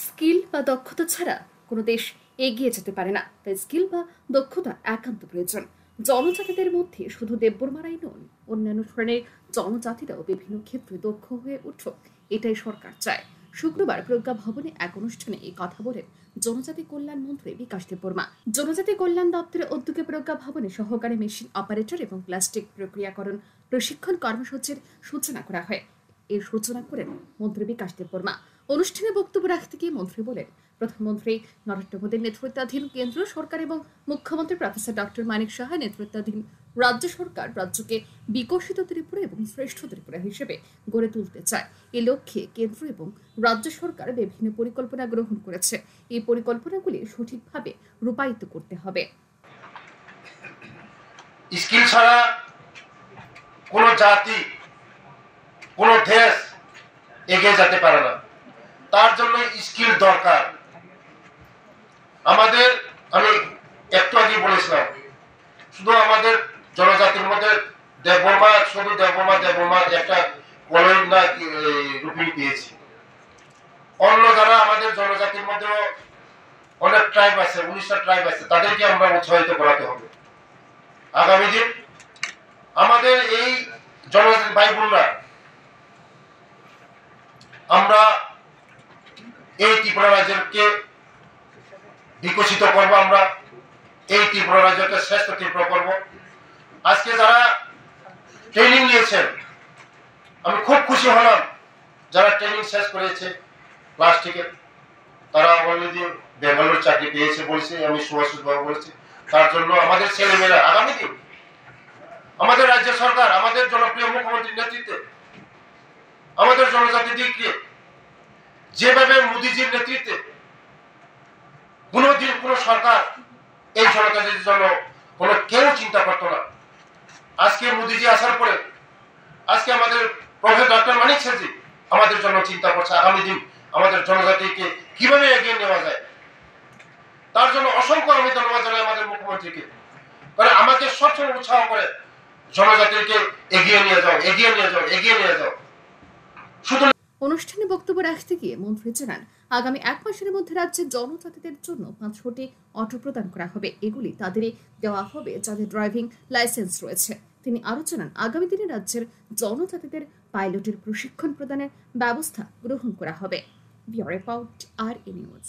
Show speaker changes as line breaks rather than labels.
Skill বা দক্ষতা ছাড়া কোনো দেশ এগিয়ে যেতে পারে না। তাই স্কিল বা দক্ষতা একান্ত প্রয়োজন। জনজাতিদের মধ্যে শুধু দেববর্মারাই নন, অন্যান্য শ্রেণীর জনজাতিরাও বিভিন্ন ক্ষেত্রে দক্ষ হয়ে উঠুক, এটাই সরকার চায়। শুক্রবার প্রজ্ঞা ভবনে এক অনুষ্ঠানে এই কথা বলেন জনজাতি কল্যাণ মন্ত্রী বিকাশ দেববর্মা। জনজাতি কল্যাণ দপ্তরের উদ্যোগে প্রজ্ঞা ভবনে সহকারী মেশিন অপারেটর এবং প্লাস্টিক প্রক্রিয়াকরণ প্রশিক্ষণ কর্মসূচির সূচনা করা হয়। এর সূচনা করেন মন্ত্রী বিকাশ দেববর্মা। অনুষ্ঠানে বক্তব্য রাখতে গিয়ে মন্ত্রী বলেন, প্রধানমন্ত্রী নরেন্দ্র মোদীর নেতৃত্বাধীন কেন্দ্র সরকার এবং মুখ্যমন্ত্রী প্রফেসর ডক্টর মানিক সাহা নেতৃত্বাধীন রাজ্য সরকার রাজ্যকে বিকশিত ত্রিপুরা এবং শ্রেষ্ঠ ত্রিপুরা হিসেবে গড়ে তুলতে চায়। এই লক্ষ্যে কেন্দ্র এবং রাজ্য সরকার বিভিন্ন পরিকল্পনা গ্রহণ করেছে। এই পরিকল্পনাগুলি সঠিকভাবে রূপায়িত করতে হবে।
স্কিল ছাড়া কোনো জাতি, কোনো দেশ এগিয়ে যেতে পারে না। তার জন্য স্কিল দরকার। আমাদের, আমি একটু আগে বলেছিলাম, শুধু আমাদের জনজাতির মধ্যে দেববর্মা, শুধু দেববর্মা একটা কলোনি না রূপিণী পেয়েছি। অন্য যারা আমাদের জনজাতির মধ্যে অনেক ট্রাইব আছে, 19টা ট্রাইব আছে, তাদেরকে আমরা উৎসাহিত করাতে হবে। আগামী দিন আমাদের এই জনজাতি ভাই বোনরা, আমরা এই ত্রিপুরা রাজ্যকে বিকশিত করবো, আমরা এই ত্রিপুরা রাজ্যকে শ্রেষ্ঠ ত্রিপুরা করবো। আজকে যারা ট্রেনিং নিয়েছেন, আমি খুব খুশি হলাম। যারা ট্রেনিং শেষ করেছে প্লাস্টিকের, তারা অলরেডি বেঙ্গালোর চাকরি পেয়েছে বলছে, আমি সুভাষিস বাবু বলছি। তার জন্য আমাদের ছেলেমেয়েরা আগামী দিন আমাদের রাজ্য সরকার, আমাদের জনপ্রিয় মুখ্যমন্ত্রীর নেতৃত্বে আমাদের জনজাতিদেরকে যেভাবে মোদীজির নেতৃত্বে কোনোদিন কোন সরকার এই জনজাতির জন্য কোনো কেউ চিন্তা করতো না। আজকে মোদীজি আসার পরে আজকে আমাদের প্রফেসর ডক্টর মানিক সাহজি আমাদের জন্য চিন্তা করছে আগামী দিন আমাদের জনজাতিকে কিভাবে এগিয়ে নেওয়া যায়। তার জন্য অসংখ্য আমি ধন্যবাদ জানাই আমাদের মুখ্যমন্ত্রীকে। কারণ আমাকে সবসময় উৎসাহ করে জনজাতিকে এগিয়ে নিয়ে যাও, এগিয়ে নিয়ে যাও, এগিয়ে নিয়ে যাও। শুধু
অনুষ্ঠানে বক্তব্য রাখতে গিয়ে মন্ত্রী জানান, আগামী 1 মাসের মধ্যে রাজ্যের জনজাতিদের জন্য 500টি অটো প্রদান করা হবে। এগুলি তাদেরই দেওয়া হবে যাদের ড্রাইভিং লাইসেন্স রয়েছে। তিনি আরো জানান, আগামী দিনে রাজ্যের জনজাতিদের পাইলটের প্রশিক্ষণ প্রদানের ব্যবস্থা গ্রহণ করা হবে। ব্যুরো রিপোর্ট, আর নিউজ।